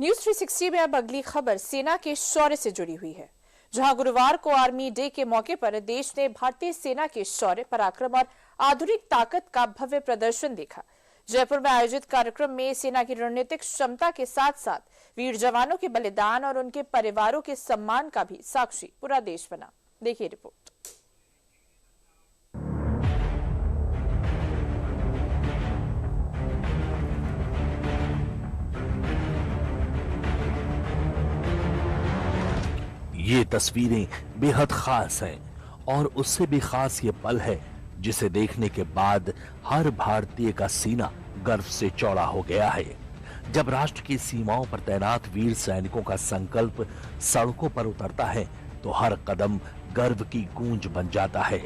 News 360 में अब अगली खबर सेना के शौर्य से जुड़ी हुई है, जहां गुरुवार को आर्मी डे के मौके पर देश ने भारतीय सेना के शौर्य, पराक्रम और आधुनिक ताकत का भव्य प्रदर्शन देखा। जयपुर में आयोजित कार्यक्रम में सेना की रणनीतिक क्षमता के साथ साथ वीर जवानों के बलिदान और उनके परिवारों के सम्मान का भी साक्षी पूरा देश बना। देखिए रिपोर्ट। ये तस्वीरें बेहद खास हैं और उससे भी खास ये पल है जिसे देखने के बाद हर भारतीय का सीना गर्व से चौड़ा हो गया है। जब राष्ट्र की सीमाओं पर तैनात वीर सैनिकों का संकल्प सड़कों पर उतरता है तो हर कदम गर्व की गूंज बन जाता है।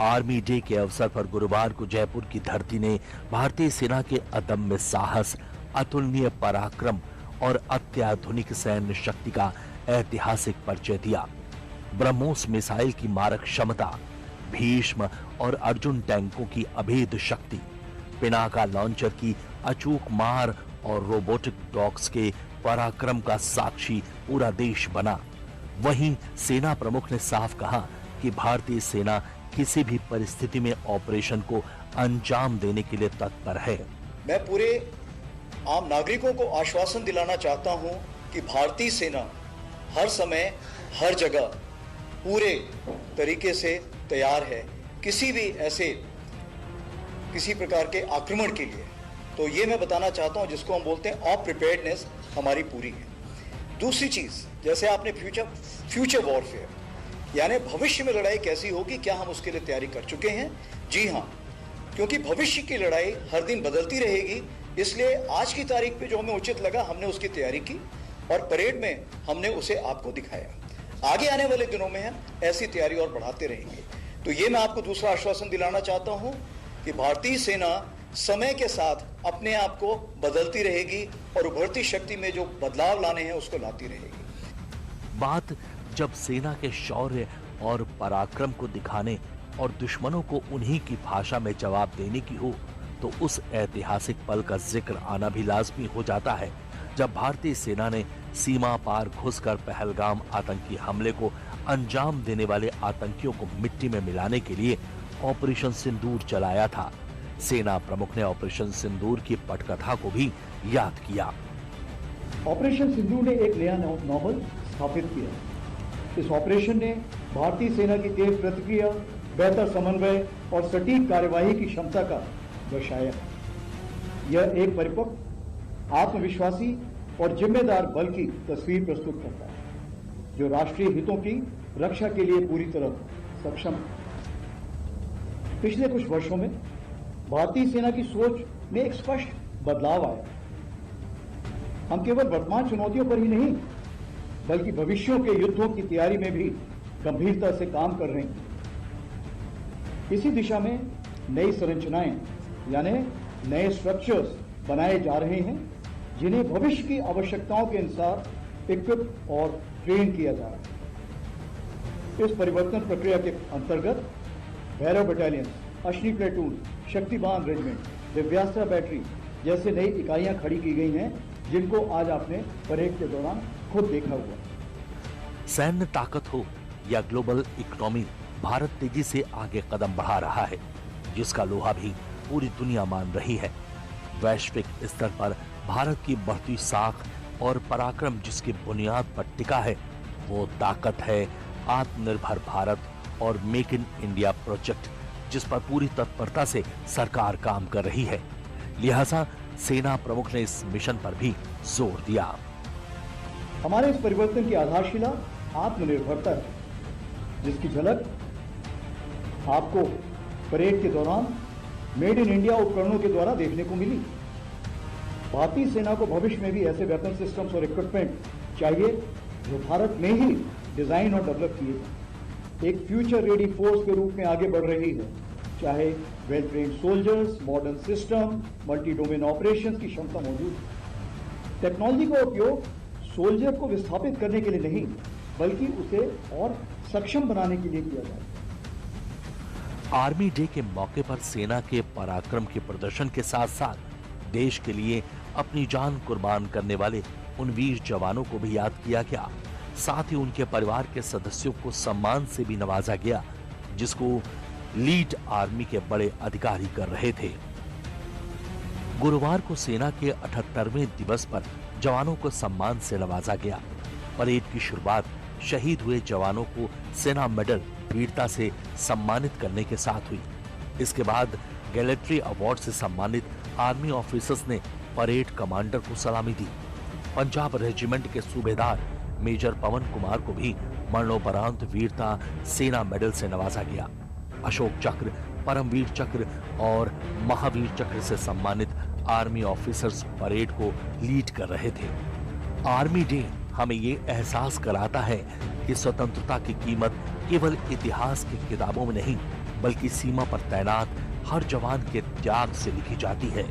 आर्मी डे के अवसर पर गुरुवार को जयपुर की धरती ने भारतीय सेना के अदम्य साहस, अतुलनीय पराक्रम और अत्याधुनिक सैन्य शक्ति का ऐतिहासिक परिचय दिया। ब्रह्मोस मिसाइल की मारक क्षमता, भीष्म और अर्जुन टैंकों की अभेद शक्ति, पिनाका लॉन्चर की अचूक मार और रोबोटिक डॉग्स के पराक्रम का साक्षी पूरा देश बना। वहीं सेना प्रमुख ने साफ कहा कि भारतीय सेना किसी भी परिस्थिति में ऑपरेशन को अंजाम देने के लिए तत्पर है। मैं पूरे आम नागरिकों को आश्वासन दिलाना चाहता हूं कि भारतीय सेना हर समय हर जगह पूरे तरीके से तैयार है किसी प्रकार के आक्रमण के लिए। तो ये मैं बताना चाहता हूं, जिसको हम बोलते हैं ऑफ प्रिपेयर्डनेस हमारी पूरी है। दूसरी चीज, जैसे आपने फ्यूचर वॉरफेयर यानी भविष्य में लड़ाई कैसी होगी, क्या हम उसके लिए तैयारी कर चुके हैं? जी हाँ, क्योंकि भविष्य की लड़ाई हर दिन बदलती रहेगी, इसलिए आज की तारीख पे जो हमें उचित लगा हमने उसकी तैयारी की और परेड में हमने उसे आपको दिखाया। आगे आने वाले दिनों में हम ऐसी तैयारी और बढ़ाते रहेंगे। तो ये मैं आपको दूसरा आश्वासन दिलाना चाहता हूं कि भारतीय सेना समय के साथ अपने आप को बदलती रहेगी और उभरती शक्ति में जो बदलाव लाने हैं उसको लाती रहेगी। बात जब सेना के शौर्य और पराक्रम को दिखाने और दुश्मनों को उन्हीं की भाषा में जवाब देने की हो तो उस ऐतिहासिक पल का जिक्र आना भी लाजमी हो जाता है जब भारतीय सेना ने सीमा पार घुसकर पहलगाम आतंकी हमले को अंजाम देने वाले आतंकियों को मिट्टी में मिलाने के लिए ऑपरेशन सिंदूर चलाया था। सेना प्रमुख ने ऑपरेशन सिंदूर की पटकथा को भी याद किया। ऑपरेशन सिंदूर ने एक नया नॉर्मल स्थापित किया। इस ऑपरेशन ने भारतीय सेना की तेज प्रतिक्रिया, बेहतर समन्वय और सटीक कार्यवाही की क्षमता का दर्शाया। यह एक परिपक्व, आत्मविश्वासी और जिम्मेदार बल की तस्वीर प्रस्तुत करता है जो राष्ट्रीय हितों की रक्षा के लिए पूरी तरह सक्षम है। पिछले कुछ वर्षों में भारतीय सेना की सोच में एक स्पष्ट बदलाव आया। हम केवल वर्तमान चुनौतियों पर ही नहीं बल्कि भविष्यों के युद्धों की तैयारी में भी गंभीरता से काम कर रहे हैं। इसी दिशा में नई संरचनाएं यानी नए स्ट्रक्चर्स बनाए जा रहे हैं जिन्हें भविष्य की आवश्यकताओं के अनुसार इक्विप और ट्रेन किया जा रहा है। इस परिवर्तन प्रक्रिया के अंतर्गत Bhairav battalion, Ashwini platoon, Shaktiban regiment, Divyastra battery जैसे नई इकाइयां खड़ी की गई हैं जिनको आज आपने परेड के दौरान खुद देखा हुआ। सैन्य ताकत हो या ग्लोबल इकोनॉमी, भारत तेजी से आगे कदम बढ़ा रहा है जिसका लोहा भी पूरी दुनिया मान रही है। वैश्विक स्तर पर भारत की बढ़ती साख और पराक्रम जिसकी बुनियाद पर टिका है वो ताकत है आत्मनिर्भर भारत और मेक इन इंडिया प्रोजेक्ट, जिस पर पूरी तत्परता से सरकार काम कर रही है। लिहाजा सेना प्रमुख ने इस मिशन पर भी जोर दिया। हमारे इस परिवर्तन की आधारशिला आत्मनिर्भरता है जिसकी झलक आपको परेड के दौरान मेड इन इंडिया उपकरणों के द्वारा देखने को मिली। भारतीय सेना को भविष्य में भी ऐसे वेपन सिस्टम्स और इक्विपमेंट चाहिए जो भारत में ही डिजाइन और डेवलप किए जाए। एक फ्यूचर रेडी फोर्स के रूप में आगे बढ़ रही है, चाहे well trained soldiers, modern system, multi domain operations की क्षमता मौजूद है। टेक्नोलॉजी का उपयोग सोल्जर को विस्थापित करने के लिए नहीं बल्कि उसे और सक्षम बनाने के लिए किया जाए। आर्मी डे के मौके पर सेना के पराक्रम के प्रदर्शन के साथ साथ देश के लिए अपनी जान कुर्बान करने वाले उन वीर जवानों को भी याद किया गया। साथ ही उनके परिवार के सदस्यों को सम्मान से भी नवाजा गया, जिसको लीड आर्मी के बड़े अधिकारी कर रहे थे। गुरुवार को सेना के 78वें दिवस पर जवानों को सम्मान से नवाजा गया। परेड की शुरुआत शहीद हुए जवानों को सेना मेडल वीरता से सम्मानित करने के साथ हुई। इसके बाद गैलेट्री अवार्ड से सम्मानित आर्मी ऑफिसर्स ने परेड कमांडर को सलामी दी। पंजाब रेजिमेंट के सूबेदार मेजर पवन कुमार को भी मरणोपरांत वीरता सेना मेडल से नवाजा गया। अशोक चक्र, परमवीर चक्र और महावीर चक्र से सम्मानित आर्मी ऑफिसर्स परेड को लीड कर रहे थे। आर्मी डे हमें ये एहसास कराता है कि स्वतंत्रता की कीमत केवल इतिहास की किताबों में नहीं, बल्कि सीमा पर तैनात हर जवान के त्याग से लिखी जाती है।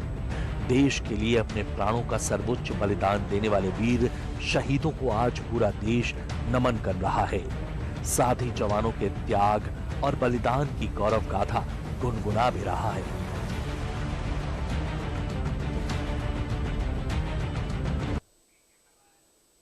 देश के लिए अपने प्राणों का सर्वोच्च बलिदान देने वाले वीर शहीदों को आज पूरा देश नमन कर रहा है। साथ ही जवानों के त्याग और बलिदान की गौरव गाथा गुनगुना भी रहा है।